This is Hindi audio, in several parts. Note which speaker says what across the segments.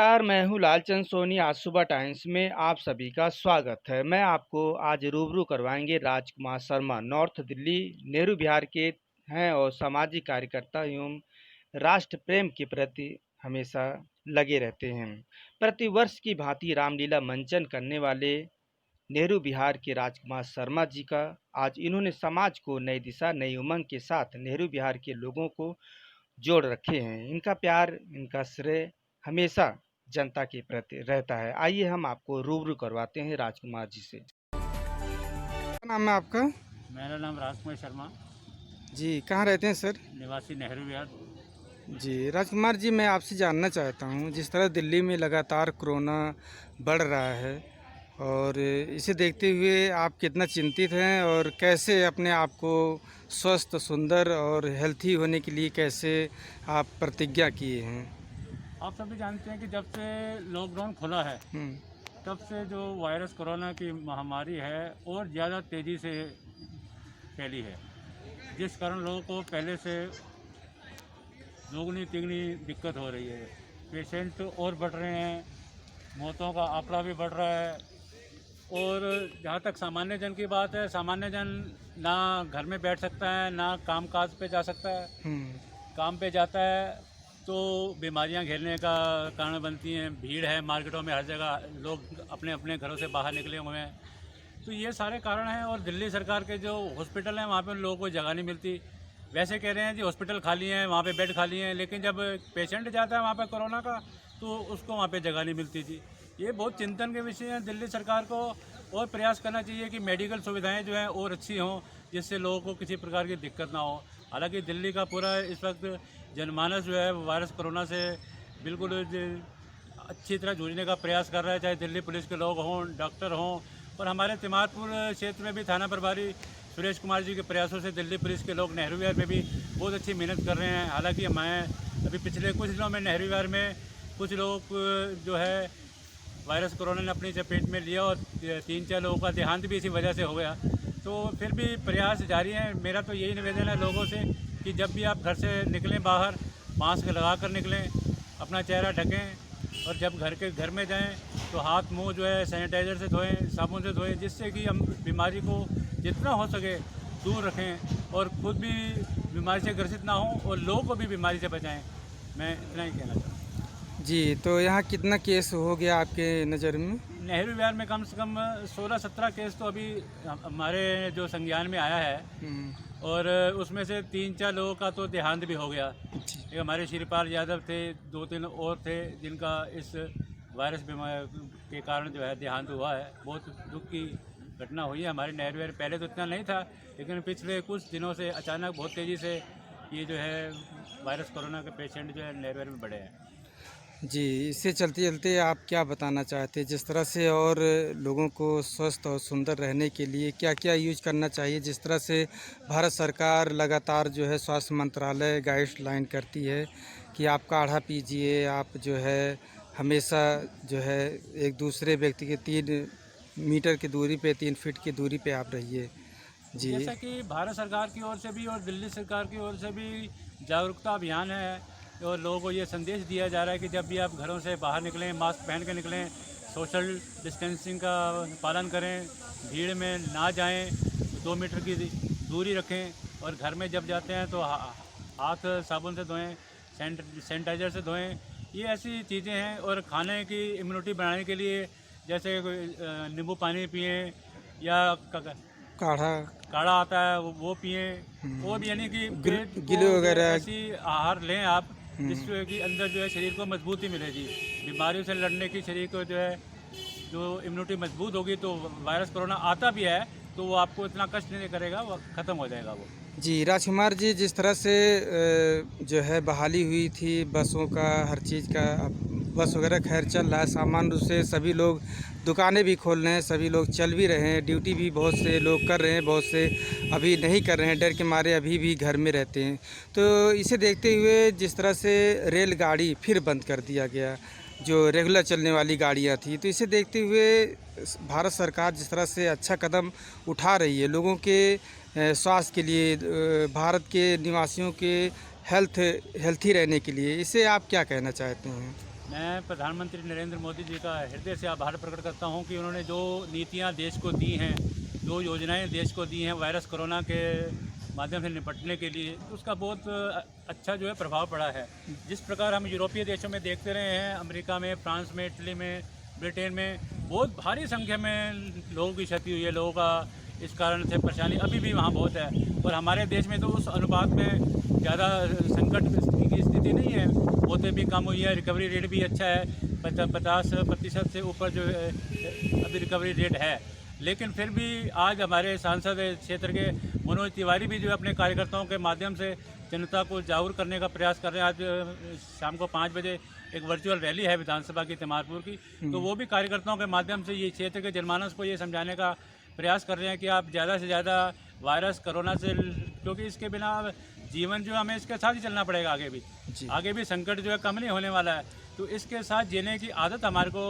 Speaker 1: नमस्कार, मैं हूँ लालचंद सोनी। आज सुबह टाइम्स में आप सभी का स्वागत है। मैं आपको आज रूबरू करवाएंगे राजकुमार शर्मा, नॉर्थ दिल्ली नेहरू विहार के हैं और सामाजिक कार्यकर्ता एवं राष्ट्र प्रेम के प्रति हमेशा लगे रहते हैं। प्रतिवर्ष की भांति रामलीला मंचन करने वाले नेहरू विहार के राजकुमार शर्मा जी का आज इन्होंने समाज को नई दिशा, नई उमंग के साथ नेहरू विहार के लोगों को जोड़ रखे हैं। इनका प्यार, इनका श्रेय हमेशा जनता के प्रति रहता है। आइए हम आपको रूबरू करवाते हैं राजकुमार जी से। क्या नाम है आपका?
Speaker 2: मेरा नाम राजकुमार शर्मा,
Speaker 1: जी, कहाँ रहते हैं सर?
Speaker 2: निवासी नेहरू विहार।
Speaker 1: जी, राजकुमार जी, मैं आपसे जानना चाहता हूँ, जिस तरह दिल्ली में लगातार कोरोना बढ़ रहा है और इसे देखते हुए आप कितना चिंतित हैं और कैसे अपने आप को स्वस्थ, सुंदर और हेल्थी होने के लिए कैसे आप प्रतिज्ञा किए हैं?
Speaker 2: आप सभी जानते हैं कि जब से लॉकडाउन खुला है,
Speaker 1: हुँ,
Speaker 2: तब से जो वायरस कोरोना की महामारी है और ज़्यादा तेज़ी से फैली है, जिस कारण लोगों को पहले से दोगुनी तिगुनी दिक्कत हो रही है। पेशेंट और बढ़ रहे हैं, मौतों का आंकड़ा भी बढ़ रहा है। और जहाँ तक सामान्य जन की बात है, सामान्य जन ना घर में बैठ सकता है, ना काम काज पे जा सकता है।
Speaker 1: हुँ,
Speaker 2: काम पे जाता है तो बीमारियां घेरने का कारण बनती हैं। भीड़ है मार्केटों में, हर जगह लोग अपने अपने घरों से बाहर निकले हुए हैं, तो ये सारे कारण हैं। और दिल्ली सरकार के जो हॉस्पिटल हैं, वहाँ पे उन लोगों को जगह नहीं मिलती। वैसे कह रहे हैं कि हॉस्पिटल खाली हैं, वहाँ पे बेड खाली हैं, लेकिन जब पेशेंट जाता है वहाँ पे कोरोना का, तो उसको वहाँ पे जगह नहीं मिलती थी। ये बहुत चिंतन के विषय हैं। दिल्ली सरकार को और प्रयास करना चाहिए कि मेडिकल सुविधाएँ जो हैं और अच्छी हों, जिससे लोगों को किसी प्रकार की दिक्कत ना हो। हालांकि दिल्ली का पूरा इस वक्त जनमानस जो है वो वायरस कोरोना से बिल्कुल अच्छी तरह जूझने का प्रयास कर रहा है, चाहे दिल्ली पुलिस के लोग हों, डॉक्टर हों। और हमारे तिमारपुर क्षेत्र में भी थाना प्रभारी सुरेश कुमार जी के प्रयासों से दिल्ली पुलिस के लोग नेहरू विहार में भी बहुत अच्छी मेहनत कर रहे हैं। हालांकि मैं अभी पिछले कुछ दिनों में नेहरू विहार में कुछ लोग जो है वायरस कोरोना ने अपनी चपेट में लिया और 3-4 लोगों का देहांत भी इसी वजह से हो गया। तो फिर भी प्रयास जारी है। मेरा तो यही निवेदन है लोगों से कि जब भी आप घर से निकलें बाहर, मास्क लगा कर निकलें, अपना चेहरा ढकें, और जब घर में जाएं तो हाथ मुंह जो है सैनिटाइज़र से धोएं, साबुन से धोएं, जिससे कि हम बीमारी को जितना हो सके दूर रखें और खुद भी बीमारी से ग्रसित ना हों और लोगों को भी बीमारी से बचाएं। मैं इतना ही कहना चाहता हूँ।
Speaker 1: जी, तो यहाँ कितना केस हो गया आपके नज़र में?
Speaker 2: नेहरू विहार में कम से कम 16-17 केस तो अभी हमारे जो संज्ञान में आया है।
Speaker 1: हुँ,
Speaker 2: और उसमें से 3-4 लोगों का तो देहांत भी हो गया।
Speaker 1: जी,
Speaker 2: एक हमारे श्रीपाल यादव थे, 2-3 और थे जिनका इस वायरस बीमारी के कारण जो है देहांत हुआ है। बहुत दुख की घटना हुई है हमारे नेहरू विहार। पहले तो इतना नहीं था, लेकिन पिछले कुछ दिनों से अचानक बहुत तेज़ी से ये जो है वायरस कोरोना के पेशेंट जो है नेहरू विहार में बढ़े हैं।
Speaker 1: जी, इससे चलते-चलते आप क्या बताना चाहते हैं? जिस तरह से और लोगों को स्वस्थ और सुंदर रहने के लिए क्या-क्या यूज़ करना चाहिए? जिस तरह से भारत सरकार लगातार जो है स्वास्थ्य मंत्रालय गाइडलाइन करती है कि आप काढ़ा पीजिए, आप जो है हमेशा जो है एक दूसरे व्यक्ति के 3 मीटर की दूरी पे, 3 फीट की दूरी पे आप रहिए। जी।
Speaker 2: जैसा कि भारत सरकार की ओर से भी और दिल्ली सरकार की ओर से भी जागरूकता अभियान है, और लोगों को ये संदेश दिया जा रहा है कि जब भी आप घरों से बाहर निकलें, मास्क पहन कर निकलें, सोशल डिस्टेंसिंग का पालन करें, भीड़ में ना जाएं, 2 मीटर की दूरी रखें, और घर में जब जाते हैं तो हाथ साबुन से धोएं, सैनिटाइज़र से धोएं। ये ऐसी चीज़ें हैं। और खाने की इम्यूनिटी बढ़ाने के लिए जैसे नींबू पानी पिएं, या
Speaker 1: काढ़ा,
Speaker 2: काढ़ा आता है वो पिएं। और यानी कि पेट को
Speaker 1: गिले
Speaker 2: जो है
Speaker 1: वगैरह।
Speaker 2: ऐसी आहार लें आप, जिससे कि अंदर जो है शरीर को मजबूती मिलेगी, बीमारियों से लड़ने की शरीर को जो है जो इम्यूनिटी मजबूत होगी, तो वायरस कोरोना आता भी है तो वो आपको इतना कष्ट नहीं करेगा, वो ख़त्म हो जाएगा वो।
Speaker 1: जी, राजकुमार जी, जिस तरह से जो है बहाली हुई थी बसों का, हर चीज़ का, अब बस वगैरह खैर चल रहा है, सामान्य रूप से सभी लोग दुकानें भी खोल रहे हैं, सभी लोग चल भी रहे हैं, ड्यूटी भी बहुत से लोग कर रहे हैं, बहुत से अभी नहीं कर रहे हैं, डर के मारे अभी भी घर में रहते हैं। तो इसे देखते हुए जिस तरह से रेलगाड़ी फिर बंद कर दिया गया, जो रेगुलर चलने वाली गाड़ियाँ थी, तो इसे देखते हुए भारत सरकार जिस तरह से अच्छा कदम उठा रही है लोगों के स्वास्थ्य के लिए, भारत के निवासियों के हेल्थी रहने के लिए, इसे आप क्या कहना चाहते हैं?
Speaker 2: मैं प्रधानमंत्री नरेंद्र मोदी जी का हृदय से आभार प्रकट करता हूं कि उन्होंने जो नीतियां देश को दी हैं, जो योजनाएं देश को दी हैं वायरस कोरोना के माध्यम से निपटने के लिए, तो उसका बहुत अच्छा जो है प्रभाव पड़ा है। जिस प्रकार हम यूरोपीय देशों में देखते रहे हैं, अमेरिका में, फ्रांस में, इटली में, ब्रिटेन में बहुत भारी संख्या में लोगों की क्षति हुई है, लोगों का इस कारण से परेशानी अभी भी वहाँ बहुत है। और हमारे देश में तो उस अनुपात में ज़्यादा संकट की स्थिति नहीं है, होते भी कम हुई है, रिकवरी रेट भी अच्छा है, 50% से ऊपर जो है अभी रिकवरी रेट है। लेकिन फिर भी आज हमारे सांसद क्षेत्र के मनोज तिवारी भी जो है अपने कार्यकर्ताओं के माध्यम से जनता को जागरूक करने का प्रयास कर रहे हैं। आज शाम को 5 बजे एक वर्चुअल रैली है विधानसभा की तिमारपुर की, तो वो भी कार्यकर्ताओं के माध्यम से ये क्षेत्र के जनमानस को ये समझाने का प्रयास कर रहे हैं कि आप ज़्यादा से ज़्यादा वायरस कोरोना से, क्योंकि इसके बिना जीवन जो हमें इसके साथ ही चलना पड़ेगा आगे भी संकट जो है कम नहीं होने वाला है, तो इसके साथ जीने की आदत हमारे को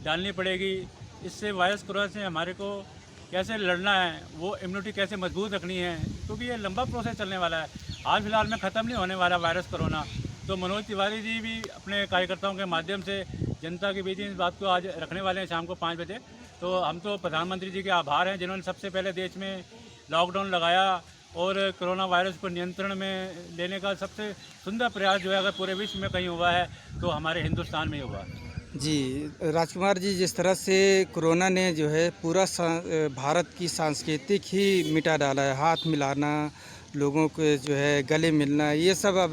Speaker 2: डालनी पड़ेगी। इससे वायरस कोरोना से हमारे को कैसे लड़ना है, वो इम्यूनिटी कैसे मजबूत रखनी है, क्योंकि ये लंबा प्रोसेस चलने वाला है, हाल फिलहाल में ख़त्म नहीं होने वाला वायरस कोरोना। तो मनोज तिवारी जी भी अपने कार्यकर्ताओं के माध्यम से जनता के बीच इस बात को आज रखने वाले हैं शाम को 5 बजे। तो हम तो प्रधानमंत्री जी के आभार हैं जिन्होंने सबसे पहले देश में लॉकडाउन लगाया और कोरोना वायरस को नियंत्रण में लेने का सबसे सुंदर प्रयास जो है अगर पूरे विश्व में कहीं हुआ है तो हमारे हिंदुस्तान में ही हुआ है।
Speaker 1: जी, राजकुमार जी, जिस तरह से कोरोना ने जो है पूरा भारत की सांस्कृतिक ही मिटा डाला है, हाथ मिलाना, लोगों के जो है गले मिलना, ये सब अब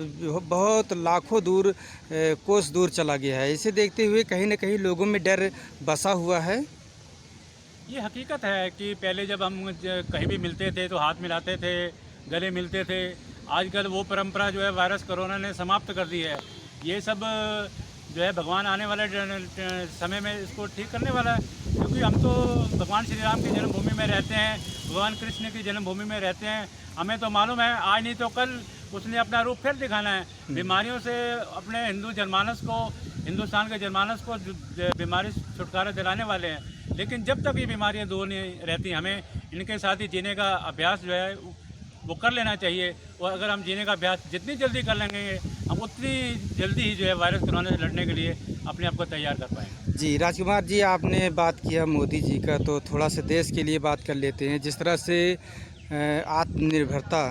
Speaker 1: बहुत लाखों दूर कोस दूर चला गया है। इसे देखते हुए कहीं ना कहीं लोगों में डर बसा हुआ है।
Speaker 2: ये हकीकत है कि पहले जब हम कहीं भी मिलते थे तो हाथ मिलाते थे, गले मिलते थे। आजकल वो परंपरा जो है वायरस कोरोना ने समाप्त कर दी है। ये सब जो है भगवान आने वाले समय में इसको ठीक करने वाला है, क्योंकि हम तो भगवान श्री राम की जन्मभूमि में रहते हैं, भगवान कृष्ण की जन्मभूमि में रहते हैं। हमें तो मालूम है आज नहीं तो कल उसने अपना रूप फिर दिखाना है। बीमारियों से अपने हिंदुस्तान के जनमानस को बीमारी से छुटकारा दिलाने वाले हैं। लेकिन जब तक ये बीमारियां दूर नहीं रहती, हमें इनके साथ ही जीने का अभ्यास जो है वो कर लेना चाहिए। और अगर हम जीने का अभ्यास जितनी जल्दी कर लेंगे, हम उतनी जल्दी ही जो है वायरस कोरोना से लड़ने के लिए अपने आप को तैयार कर पाएंगे।
Speaker 1: जी, राजकुमार जी, आपने बात किया मोदी जी का, तो थोड़ा सा देश के लिए बात कर लेते हैं। जिस तरह से आत्मनिर्भरता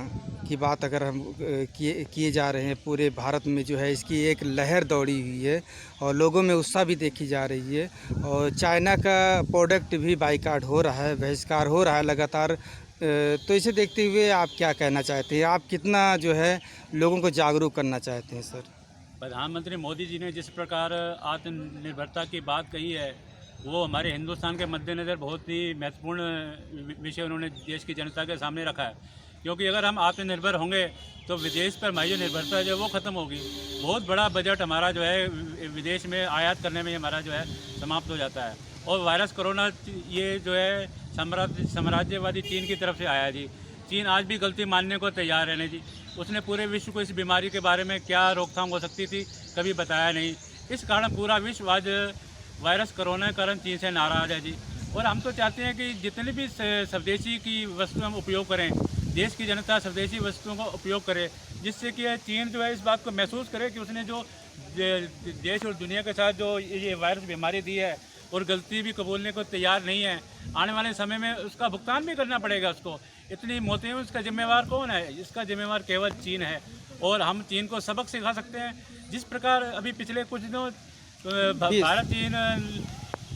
Speaker 1: की बात अगर हम किए जा रहे हैं, पूरे भारत में जो है इसकी एक लहर दौड़ी हुई है और लोगों में उत्साह भी देखी जा रही है। और चाइना का प्रोडक्ट भी बाइकाट हो रहा है, बहिष्कार हो रहा है लगातार। तो इसे देखते हुए आप क्या कहना चाहते हैं? आप कितना जो है लोगों को जागरूक करना चाहते हैं सर?
Speaker 2: प्रधानमंत्री मोदी जी ने जिस प्रकार आत्मनिर्भरता की बात कही है, वो हमारे हिंदुस्तान के मद्देनज़र बहुत ही महत्वपूर्ण विषय उन्होंने देश की जनता के सामने रखा है। क्योंकि अगर हम आत्मनिर्भर होंगे तो विदेश पर हमारी जो निर्भरता जो है वो ख़त्म होगी। बहुत बड़ा बजट हमारा जो है विदेश में आयात करने में हमारा जो है समाप्त हो जाता है। और वायरस कोरोना ये जो है साम्राज्यवादी चीन की तरफ से आया जी। चीन आज भी गलती मानने को तैयार है नहीं जी। उसने पूरे विश्व को इस बीमारी के बारे में क्या रोकथाम हो सकती थी कभी बताया नहीं। इस कारण पूरा विश्व आज वायरस कोरोना के कारण चीन से नाराज़ है जी। और हम तो चाहते हैं कि जितनी भी स्वदेशी की वस्तु हम उपयोग करें, देश की जनता स्वदेशी वस्तुओं का उपयोग करे, जिससे कि चीन जो है इस बात को महसूस करे कि उसने जो देश और दुनिया के साथ जो ये वायरस बीमारी दी है और गलती भी कबूलने को तैयार नहीं है। आने वाले समय में उसका भुगतान भी करना पड़ेगा उसको। इतनी मौतें हैं, उसका जिम्मेवार कौन है? इसका जिम्मेवार केवल चीन है। और हम चीन को सबक सिखा सकते हैं। जिस प्रकार अभी पिछले कुछ दिनों भारत चीन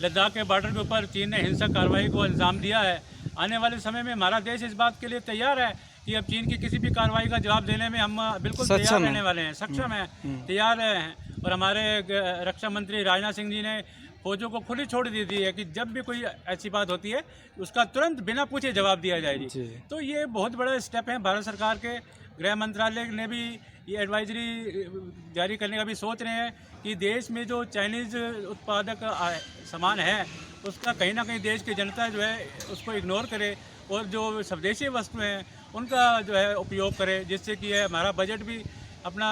Speaker 2: लद्दाख के बॉर्डर के ऊपर चीन ने हिंसक कार्रवाई को अंजाम दिया है, आने वाले समय में हमारा देश इस बात के लिए तैयार है कि अब चीन की किसी भी कार्रवाई का जवाब देने में हम बिल्कुल तैयार रहने वाले हैं, सक्षम हैं, तैयार हैं। और हमारे रक्षा मंत्री राजनाथ सिंह जी ने फौजों को खुली छोड़ दी थी है कि जब भी कोई ऐसी बात होती है उसका तुरंत बिना पूछे जवाब दिया जाए जी। तो ये बहुत बड़ा स्टेप है। भारत सरकार के गृह मंत्रालय ने भी ये एडवाइजरी जारी करने का भी सोच रहे हैं कि देश में जो चाइनीज़ उत्पादक सामान है उसका कहीं ना कहीं देश की जनता जो है उसको इग्नोर करे और जो स्वदेशी वस्तुएं हैं उनका जो है उपयोग करे, जिससे कि हमारा बजट भी अपना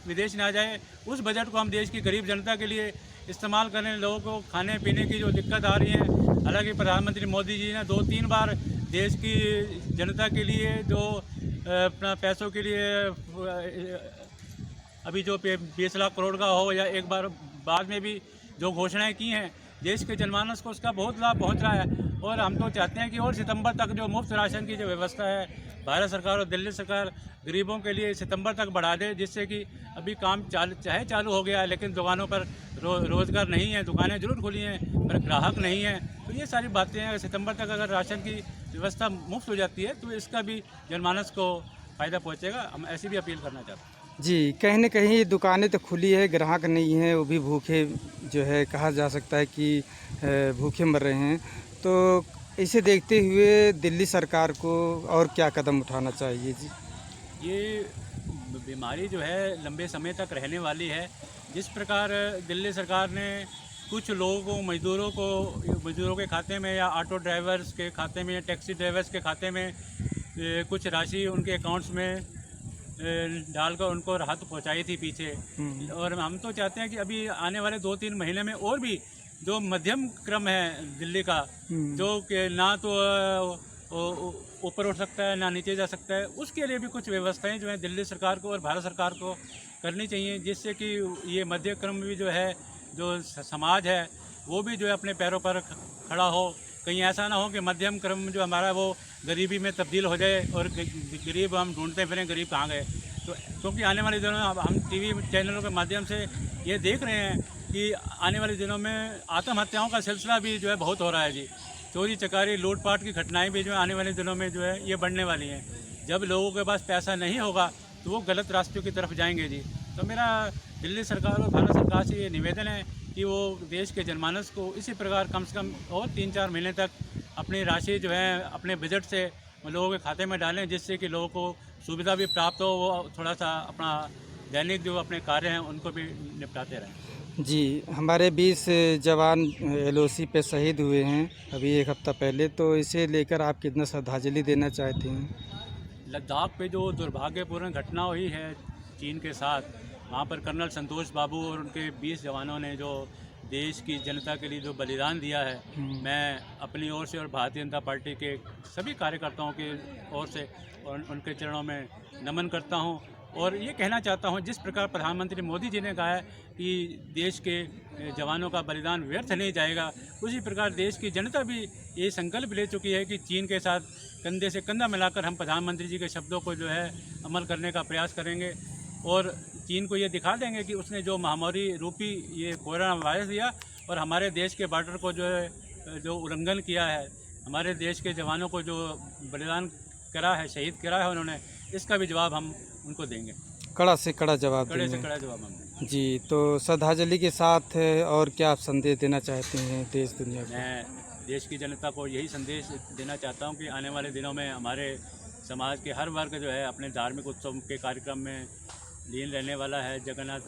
Speaker 2: विदेश ना जाए। उस बजट को हम देश की गरीब जनता के लिए इस्तेमाल करें। लोगों को खाने पीने की जो दिक्कत आ रही है, हालांकि प्रधानमंत्री मोदी जी ने 2-3 बार देश की जनता के लिए जो अपना पैसों के लिए अभी जो 20 लाख करोड़ का हो या एक बार बाद में भी जो घोषणाएं की हैं, देश के जनमानस को उसका बहुत लाभ पहुंच रहा है। और हम तो चाहते हैं कि और सितंबर तक जो मुफ्त राशन की जो व्यवस्था है, भारत सरकार और दिल्ली सरकार गरीबों के लिए सितंबर तक बढ़ा दे, जिससे कि अभी काम चालू हो गया है, लेकिन दुकानों पर रोज़गार नहीं है, दुकानें जरूर खुली हैं पर ग्राहक नहीं हैं। तो ये सारी बातें हैं। सितंबर तक अगर राशन की व्यवस्था मुफ्त हो जाती है तो इसका भी जनमानस को फ़ायदा पहुँचेगा। हम ऐसी भी अपील करना चाहते हैं।
Speaker 1: जी, कहीं न कहीं दुकानें तो खुली है, ग्राहक नहीं है, वो भी भूखे जो है कहा जा सकता है कि भूखे मर रहे हैं। तो इसे देखते हुए दिल्ली सरकार को और क्या कदम उठाना चाहिए? जी।
Speaker 2: ये बीमारी जो है लंबे समय तक रहने वाली है। जिस प्रकार दिल्ली सरकार ने कुछ लोगों को, मज़दूरों के खाते में या ऑटो ड्राइवर्स के खाते में, टैक्सी ड्राइवर्स के खाते में कुछ राशि उनके अकाउंट्स में डालकर उनको राहत पहुंचाई थी पीछे। और हम तो चाहते हैं कि अभी आने वाले 2-3 महीने में और भी जो मध्यम क्रम है दिल्ली का, जो कि ना तो ऊपर उठ सकता है ना नीचे जा सकता है, उसके लिए भी कुछ व्यवस्थाएं जो है दिल्ली सरकार को और भारत सरकार को करनी चाहिए, जिससे कि ये मध्य क्रम भी जो है, जो समाज है, वो भी जो है अपने पैरों पर खड़ा हो। कहीं ऐसा ना हो कि मध्यम क्रम जो हमारा वो गरीबी में तब्दील हो जाए और गरीब हम ढूंढते फिरें गरीब कहाँ गए। तो क्योंकि आने वाले दिनों में हम टीवी चैनलों के माध्यम से ये देख रहे हैं कि आने वाले दिनों में आत्महत्याओं का सिलसिला भी जो है बहुत हो रहा है जी। चोरी चकारी लूटपाट की घटनाएं भी जो है आने वाले दिनों में जो है ये बढ़ने वाली हैं। जब लोगों के पास पैसा नहीं होगा तो वो गलत रास्तों की तरफ जाएंगे जी। तो मेरा दिल्ली सरकार और भारत सरकार से ये निवेदन है कि वो देश के जनमानस को इसी प्रकार कम से कम और 3-4 महीने तक अपनी राशि जो है अपने बजट से लोगों के खाते में डालें, जिससे कि लोगों को सुविधा भी प्राप्त हो, वो थोड़ा सा अपना दैनिक जो अपने कार्य हैं उनको भी निपटाते रहें।
Speaker 1: जी, हमारे 20 जवान एलओसी पे शहीद हुए हैं अभी 1 हफ्ता पहले, तो इसे लेकर आप कितना श्रद्धांजलि देना चाहते हैं?
Speaker 2: लद्दाख पे जो दुर्भाग्यपूर्ण घटना हुई है चीन के साथ, वहाँ पर कर्नल संतोष बाबू और उनके 20 जवानों ने जो देश की जनता के लिए जो बलिदान दिया है, मैं अपनी ओर से और भारतीय जनता पार्टी के सभी कार्यकर्ताओं की ओर से और उनके चरणों में नमन करता हूँ। और ये कहना चाहता हूँ, जिस प्रकार प्रधानमंत्री मोदी जी ने कहा है कि देश के जवानों का बलिदान व्यर्थ नहीं जाएगा, उसी प्रकार देश की जनता भी ये संकल्प ले चुकी है कि चीन के साथ कंधे से कंधा मिलाकर हम प्रधानमंत्री जी के शब्दों को जो है अमल करने का प्रयास करेंगे और चीन को ये दिखा देंगे कि उसने जो महामारी रूपी ये कोरोना वायरस दिया और हमारे देश के बॉर्डर को जो है जो उल्लंघन किया है, हमारे देश के जवानों को जो बलिदान करा है, शहीद करा है उन्होंने, इसका भी जवाब हम उनको देंगे।
Speaker 1: कड़ा से कड़ा जवाब
Speaker 2: कड़े से
Speaker 1: देंगे।
Speaker 2: कड़ा जवाब हम देंगे।
Speaker 1: जी, तो श्रद्धांजलि के साथ और क्या आप संदेश देना चाहते हैं देश दुनिया को?
Speaker 2: मैं देश की जनता को यही संदेश देना चाहता हूँ कि आने वाले दिनों में हमारे समाज के हर वर्ग जो है अपने धार्मिक उत्सव के कार्यक्रम में लीन रहने वाला है। जगन्नाथ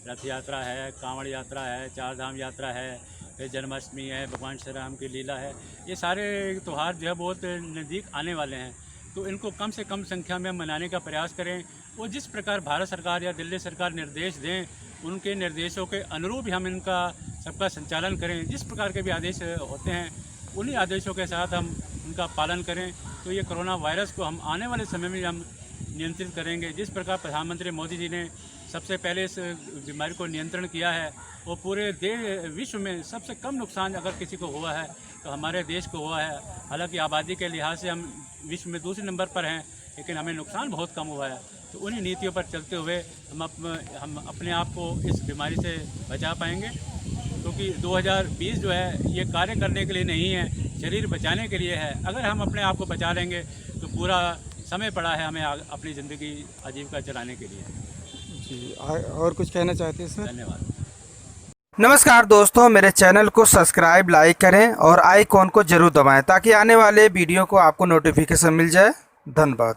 Speaker 2: रथ यात्रा है, कांवड़ यात्रा है, चार धाम यात्रा है, फिर जन्माष्टमी है, भगवान श्री राम की लीला है। ये सारे त्यौहार जो है बहुत नज़दीक आने वाले हैं, तो इनको कम से कम संख्या में मनाने का प्रयास करें और जिस प्रकार भारत सरकार या दिल्ली सरकार निर्देश दें, उनके निर्देशों के अनुरूप ही हम इनका सबका संचालन करें। जिस प्रकार के भी आदेश होते हैं उन्हीं आदेशों के साथ हम उनका पालन करें, तो ये कोरोना वायरस को हम आने वाले समय में हम नियंत्रित करेंगे। जिस प्रकार प्रधानमंत्री मोदी जी ने सबसे पहले इस बीमारी को नियंत्रण किया है, वो पूरे विश्व में सबसे कम नुकसान अगर किसी को हुआ है तो हमारे देश को हुआ है। हालांकि आबादी के लिहाज से हम विश्व में दूसरे नंबर पर हैं, लेकिन हमें नुकसान बहुत कम हुआ है। तो उन्हीं नीतियों पर चलते हुए हम अपने आप को इस बीमारी से बचा पाएंगे, क्योंकि 2020 जो है ये कार्य करने के लिए नहीं है, शरीर बचाने के लिए है। अगर हम अपने आप को बचा लेंगे तो पूरा समय पड़ा है हमें अपनी ज़िंदगी आजीविका चलाने के लिए।
Speaker 1: जी, और कुछ कहना चाहते हैं सर?
Speaker 2: धन्यवाद।
Speaker 1: नमस्कार दोस्तों, मेरे चैनल को सब्सक्राइब, लाइक करें और आइकॉन को जरूर दबाएं ताकि आने वाले वीडियो को आपको नोटिफिकेशन मिल जाए। धन्यवाद।